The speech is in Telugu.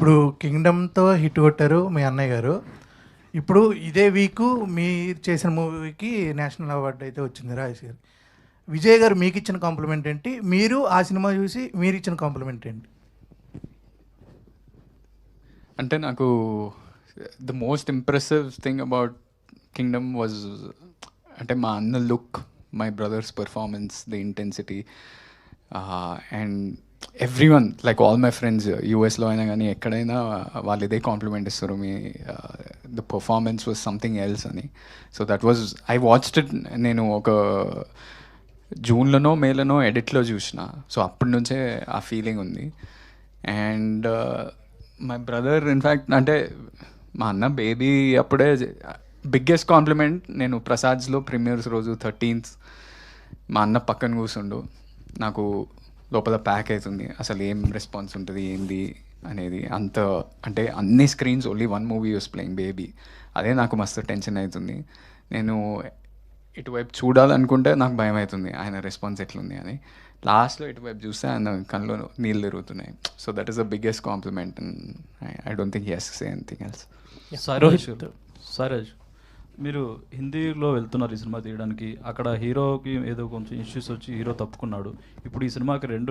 ఇప్పుడు కింగ్డమ్తో హిట్ కొట్టారు మీ అన్నయ్య గారు. ఇప్పుడు ఇదే వీకు మీరు చేసిన మూవీకి నేషనల్ అవార్డు అయితే వచ్చింది రాజేష్ గారు. విజయ్ గారు మీకు ఇచ్చిన కాంప్లిమెంట్ ఏంటి? మీరు ఆ సినిమా చూసి మీరు ఇచ్చిన కాంప్లిమెంట్ ఏంటి? అంటే నాకు the most impressive thing about Kingdom was అంటే మా అన్న look, my brother's performance, the intensity and everyone like all my friends యూఎస్లో అయినా కానీ ఎక్కడైనా వాళ్ళు ఇదే కాంప్లిమెంట్ ఇస్తారు, మీ the performance was something else అని. So that was I watched it. నేను ఒక జూన్లోనో మేలోనో ఎడిట్లో చూసిన. సో అప్పటి నుంచే ఆ ఫీలింగ్ ఉంది. అండ్ మై బ్రదర్ ఇన్ఫ్యాక్ట్ అంటే మా అన్న బేబీ అప్పుడే బిగ్గెస్ట్ కాంప్లిమెంట్. నేను ప్రసాద్స్లో ప్రీమియర్స్ రోజు 13th మా అన్న పక్కన కూర్చుండు. నాకు లోపల ప్యాక్ అవుతుంది, అసలు ఏం రెస్పాన్స్ ఉంటుంది ఏంది అనేది. అంత అంటే అన్ని screens only one movie use playing baby. అదే నాకు మస్తు టెన్షన్ అవుతుంది. నేను ఇటువైపు చూడాలనుకుంటే నాకు భయం అవుతుంది ఆయన రెస్పాన్స్ ఎట్లుంది అని. లాస్ట్లో ఇటువైపు చూస్తే ఆయన కళ్ళు నీళ్ళు తిరుగుతున్నాయి. So that is the biggest compliment. I don't think he has to say anything else. Saroj, మీరు హిందీలో వెళ్తున్నారు ఈ సినిమా తీయడానికి. అక్కడ హీరోకి ఏదో కొంచెం ఇష్యూస్ వచ్చి హీరో తప్పుకున్నాడు. ఇప్పుడు ఈ సినిమాకి 2